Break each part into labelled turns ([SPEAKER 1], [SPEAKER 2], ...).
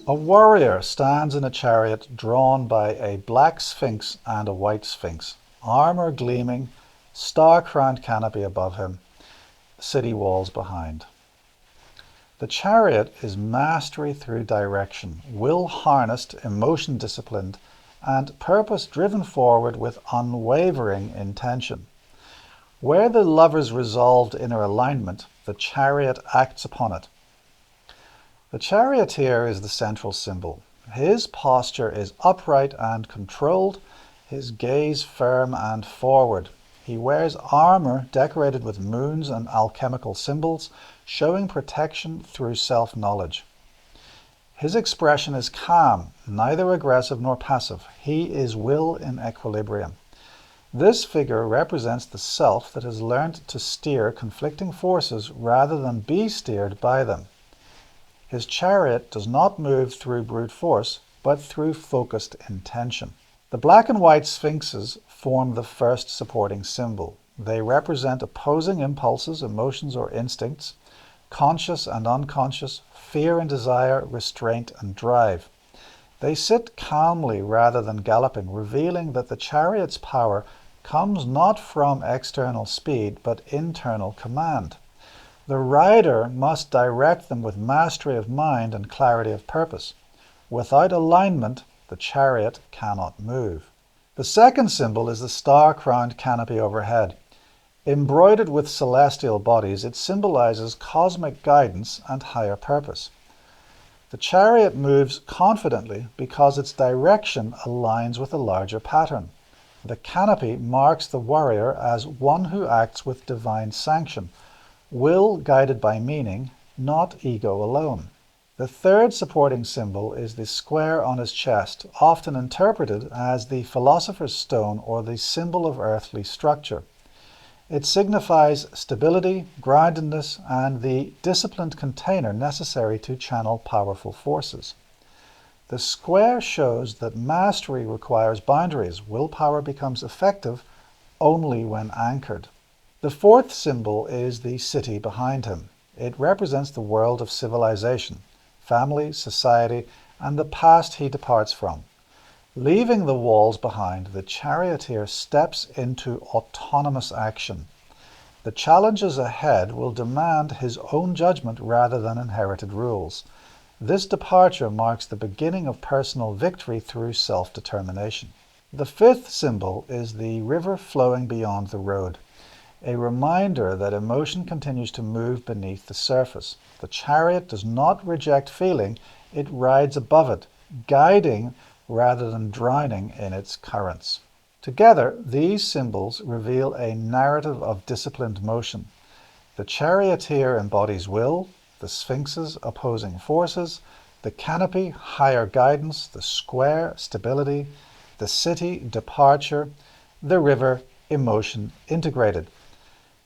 [SPEAKER 1] A warrior stands in a chariot drawn by a black sphinx and a white sphinx, armor gleaming, star-crowned canopy above him, city walls behind. The chariot is mastery through direction, will harnessed, emotion disciplined, and purpose driven forward with unwavering intention. Where the lover's resolved inner alignment, the chariot acts upon it. The charioteer is the central symbol. His posture is upright and controlled, his gaze firm and forward. He wears armor decorated with moons and alchemical symbols, showing protection through self-knowledge. His expression is calm, neither aggressive nor passive. He is will in equilibrium. This figure represents the self that has learned to steer conflicting forces rather than be steered by them. His chariot does not move through brute force, but through focused intention. The black and white sphinxes form the first supporting symbol. They represent opposing impulses, emotions, or instincts, conscious and unconscious, fear and desire, restraint and drive. They sit calmly rather than galloping, revealing that the chariot's power comes not from external speed, but internal command. The rider must direct them with mastery of mind and clarity of purpose. Without alignment, the chariot cannot move. The second symbol is the star-crowned canopy overhead. Embroidered with celestial bodies, it symbolizes cosmic guidance and higher purpose. The chariot moves confidently because its direction aligns with a larger pattern. The canopy marks the warrior as one who acts with divine sanction, will guided by meaning, not ego alone. The third supporting symbol is the square on his chest, often interpreted as the philosopher's stone or the symbol of earthly structure. It signifies stability, groundedness, and the disciplined container necessary to channel powerful forces. The square shows that mastery requires boundaries. Willpower becomes effective only when anchored. The fourth symbol is the city behind him. It represents the world of civilization, family, society, and the past he departs from. Leaving the walls behind, the charioteer steps into autonomous action. The challenges ahead will demand his own judgment rather than inherited rules. This departure marks the beginning of personal victory through self-determination. The fifth symbol is the river flowing beyond the road, a reminder that emotion continues to move beneath the surface. The chariot does not reject feeling, it rides above it, guiding rather than drowning in its currents. Together, these symbols reveal a narrative of disciplined motion. The charioteer embodies will, the sphinxes opposing forces, the canopy higher guidance, the square stability, the city departure, the river emotion integrated.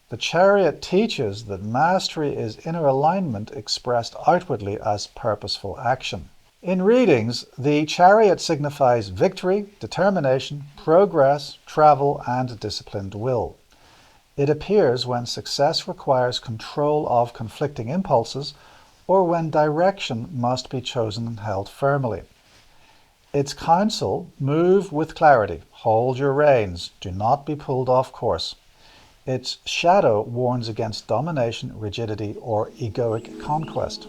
[SPEAKER 1] The chariot teaches that mastery is inner alignment expressed outwardly as purposeful action. In readings, the chariot signifies victory, determination, progress, travel, and disciplined will. It appears when success requires control of conflicting impulses or when direction must be chosen and held firmly. Its counsel: move with clarity, hold your reins, do not be pulled off course. Its shadow warns against domination, rigidity, or egoic conquest.